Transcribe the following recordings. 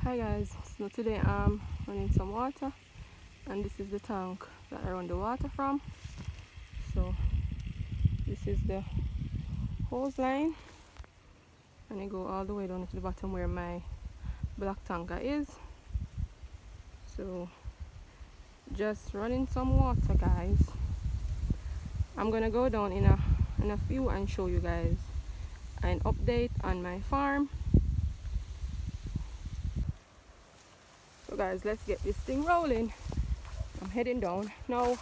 Hi guys, so today I'm running some water, and this is the tank that I run the water from. So this is the hose line, and it go all the way down to the bottom where my black tanker is. So just running some water, guys. I'm gonna go down in a few and show you guys an update on my farm. So guys, let's get this thing rolling. I'm heading down now.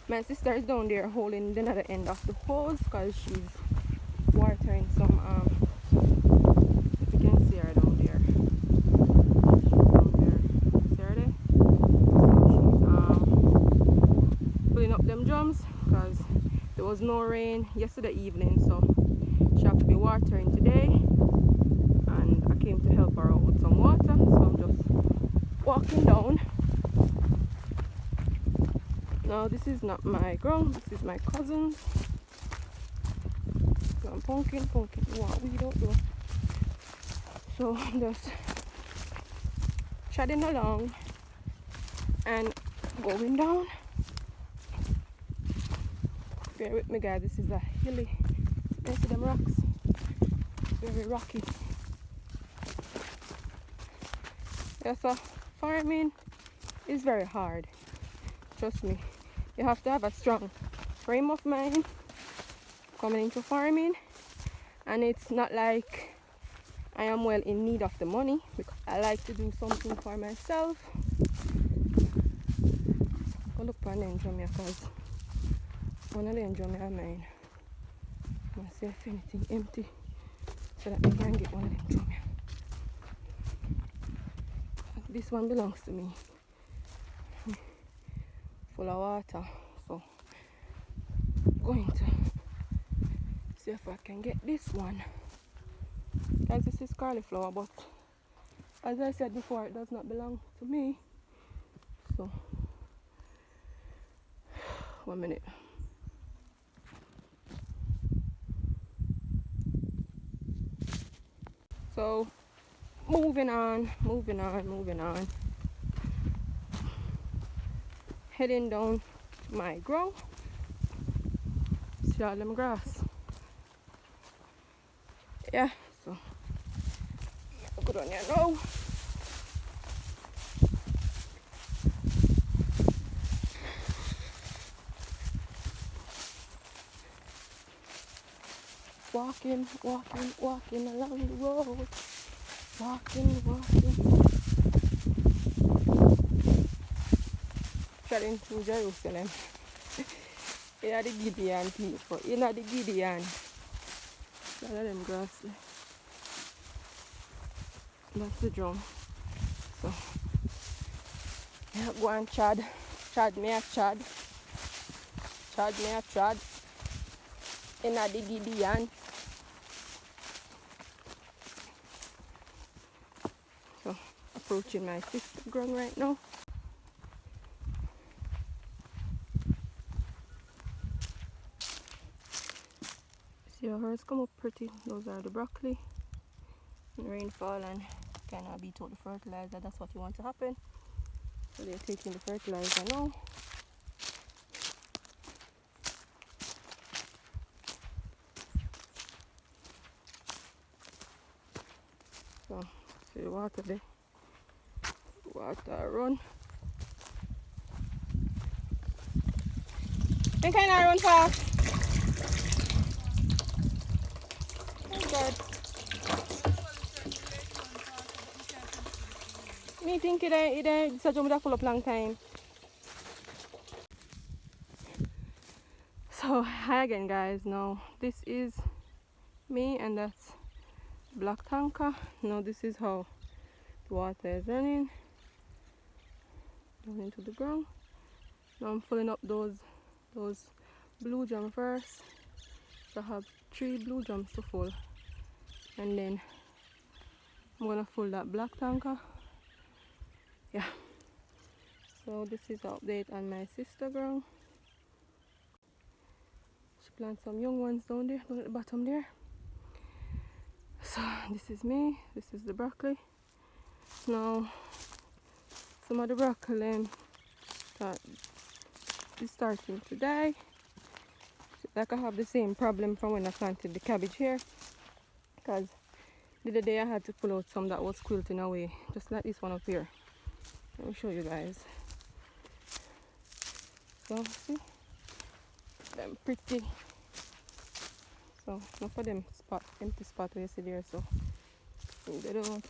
My sister is down there holding the other end of the hose because she's watering some if you can see her down there. She's down there. See her there? So she's filling up them drums because there was no rain yesterday evening, so she have to be watering today, and I came to help her out with some water. So I'm just walking down. Now this is not my ground, this is my cousin's. So I'm pumpkin, what we don't do. So I'm just treading along and going down. Bear with me guys, this is a hilly, you see them rocks, very rocky. Yeah, so farming is very hard, trust me. You have to have a strong frame of mind coming into farming, and it's not like I am well in need of the money because I like to do something for myself. Go look for an drum here because one of the drum I mine. I'm gonna see if anything empty so that I can get one of them drum here. This one belongs to me, full of water, so I'm going to see if I can get this one. Guys, this is cauliflower, but as I said before, it does not belong to me. So 1 minute. So moving on. Heading down to my grow. See all them grass. Yeah, so good on you now. Walking along the road. Walking. Treading through Jerusalem. You are the Gideon people. You know the Gideon. Look at them grass there. That's the drum. So yeah, go and chad me a chad in a the Gideon. So approaching my sister ground right now. See how hers come up pretty. Those are the broccoli. And rainfall and cannot beat out the fertilizer. That's what you want to happen. So they're taking the fertilizer now. So see the water there. Water run. They kind of run fast. Oh God. Me think it's a jump that full up long time. So hi again guys. Now this is me and that's black tanker. Now this is how the water is running down into the ground. Now I'm filling up those blue drum first. So I have 3 blue drums to full, and then I'm gonna fill that black tanker. Yeah, so this is the update on my sister ground. She planted some young ones down there, down at the bottom there. So this is me, this is the broccoli, Now some of the broccoli that is starting to die. Like I have the same problem from when I planted the cabbage here, because the other day I had to pull out some that was quilting away, just like this one up here. Let me show you guys. So see, them pretty. So enough of them empty spot where you see there, so they don't.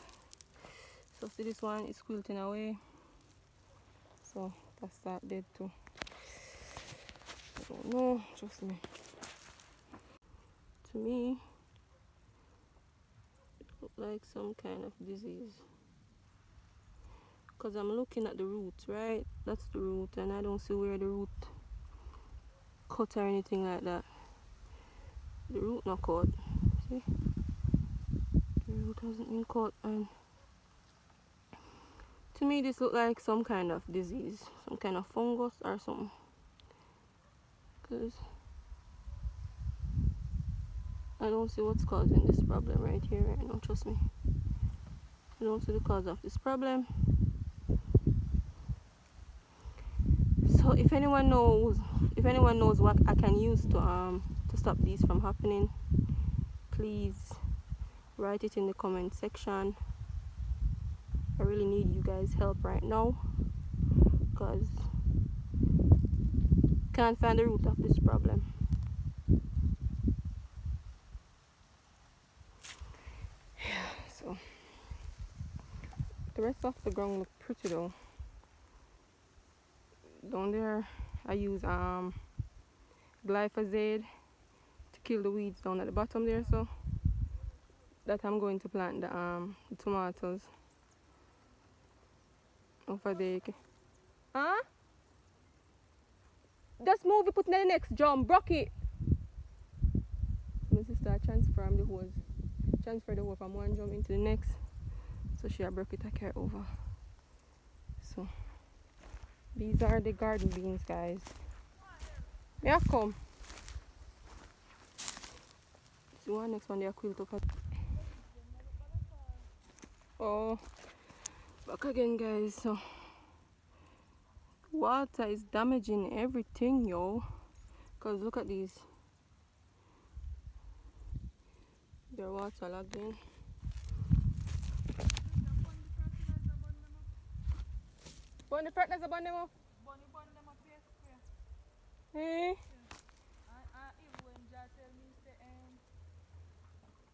So see, this one is quilting away, so that's that dead too. I don't know, trust me. To me, it looks like some kind of disease, because I'm looking at the roots, right? That's the root, and I don't see where the root cut or anything like that. The root not cut. See? The root hasn't been cut, and to me this looks like some kind of disease, some kind of fungus or something. Because I don't see what's causing this problem right here, right now, trust me. I don't see the cause of this problem. So if anyone knows what I can use to stop these from happening, please write it in the comment section. I really need you guys' help right now, because can't find the root of this problem. So the rest of the ground look pretty though. Down there I use glyphosate to kill the weeds down at the bottom there, so that I'm going to plant the tomatoes over there. Huh? Just move it, put in the next jump, broke it. My sister transfer the hose from one jump into the next, so she broke it, I carry over. So these are the garden beans, guys. Yeah, come. See one next one they are quilt up. Oh, back again, guys. So water is damaging everything, yo. Cause look at these. They're water logged in. Burn the fertilizer, burn them up. Burn them up here. Eh? Even when Jah tell me, say,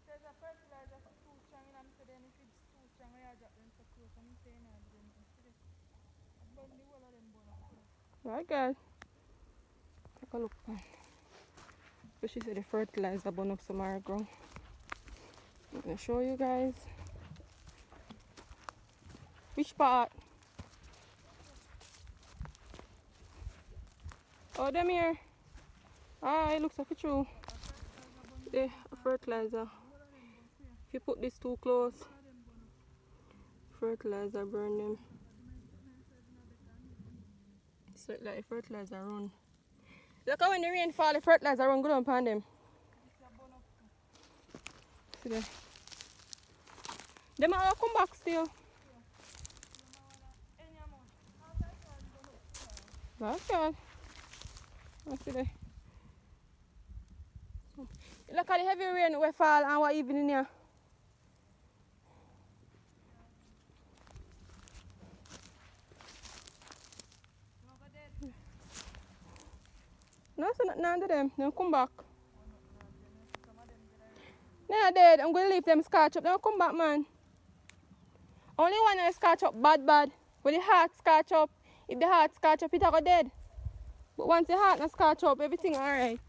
there's a fertilizer for too strong, and I'm saying if it's too strong, I drop them for close. I'm saying I do them. Burn the whole of them, burn up. Right, guys. Take a look, man. But she said the fertilizer burn up some more ground. I'm gonna show you guys. Which part? Oh, them here. Ah, it looks like it's true. The fertilizer. If you put this too close, fertilizer burn them. So like fertilizer run. Look how when the rain fall, the fertilizer run good upon them. See there. Them all come back still. That's good. I see there. Look at the heavy rain we fall and what evening here. No, so none of them. They'll come back. They are dead. I'm going to leave them scotch up. They'll come back, man. Only one will scotch up bad. When the heart scotch up, if the heart scotch up, it'll go dead. But once the heart not scotch up, everything alright.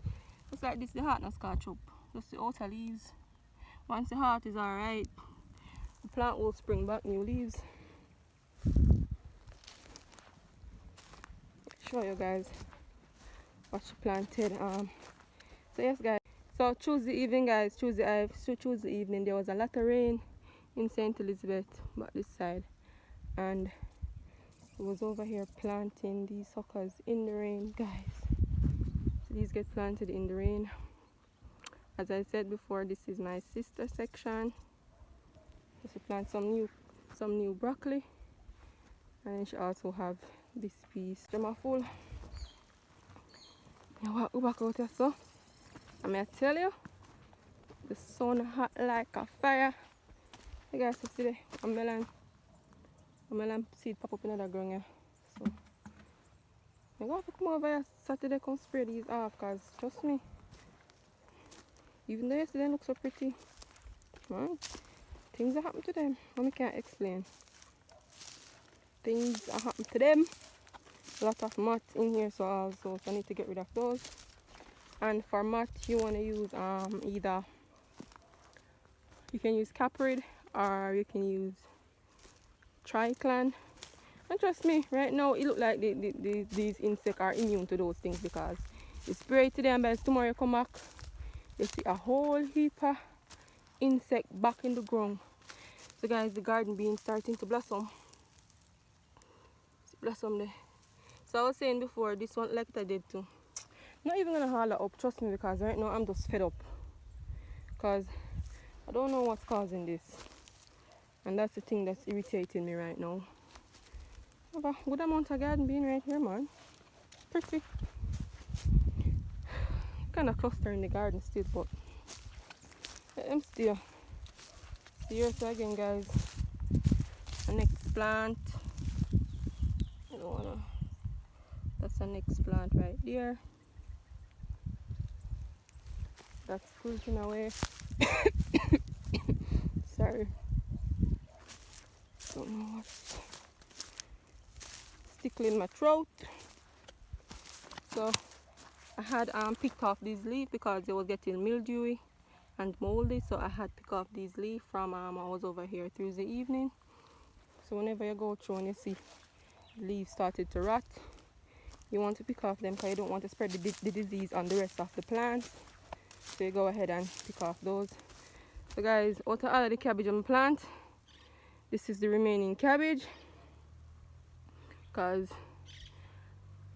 Just like this, the heart not scotch up. Just the outer leaves. Once the heart is alright, the plant will spring back new leaves. Show you guys what she planted. So yes, guys. So Tuesday evening, guys. Tuesday evening, there was a lot of rain in St. Elizabeth, but this side, and I was over here planting these suckers in the rain, guys. So these get planted in the rain. As I said before, this is my sister section. Just to plant some some new broccoli, and then she also have this piece. Jama full. You walk back out here, so I may tell you, the sun hot like a fire. You guys can see the melon seed pop up in the ground here. So I'm going to come over here Saturday, come spray these off, because trust me, even though yesterday look so pretty, man, things are happening to them. I can't explain. Things are happening to them. A lot of mat in here, so I need to get rid of those. And for mat, you want to use either you can use Caprid or you can use Triclan. And trust me, right now it look like these insects are immune to those things, because you spray it today and by tomorrow you come back, you see a whole heap of insect back in the ground. So guys, the garden bean starting to blossom. Blossom there. So I was saying before, this one like I did too. Not even gonna haul it up, trust me, because right now I'm just fed up. Because I don't know what's causing this. And that's the thing that's irritating me right now. I have a good amount of garden bean right here, man. Pretty. Kind of cluster in the garden still, but I'm still. Here so again, guys. An next plant. I don't wanna. That's a next plant right there. That's fruiting away. Sorry. Don't know what's tickling my throat. So I had picked off these leaves because they were getting mildewy and moldy, so I had picked off these leaves from I was over here Tuesday evening. So whenever you go through and you see leaves started to rot, you want to pick off them because you don't want to spread the disease on the rest of the plants. So you go ahead and pick off those. So guys, out of all of the cabbage on the plant, this is the remaining cabbage, because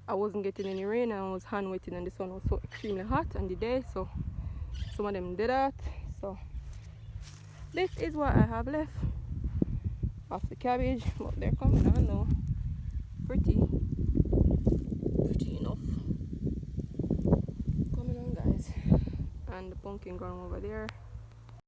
I wasn't getting any rain and I was hand wetting and the sun was so extremely hot on the day, so some of them did that. So this is what I have left of the cabbage, but they're coming on now. Pretty enough. Coming on, guys. And the pumpkin ground over there.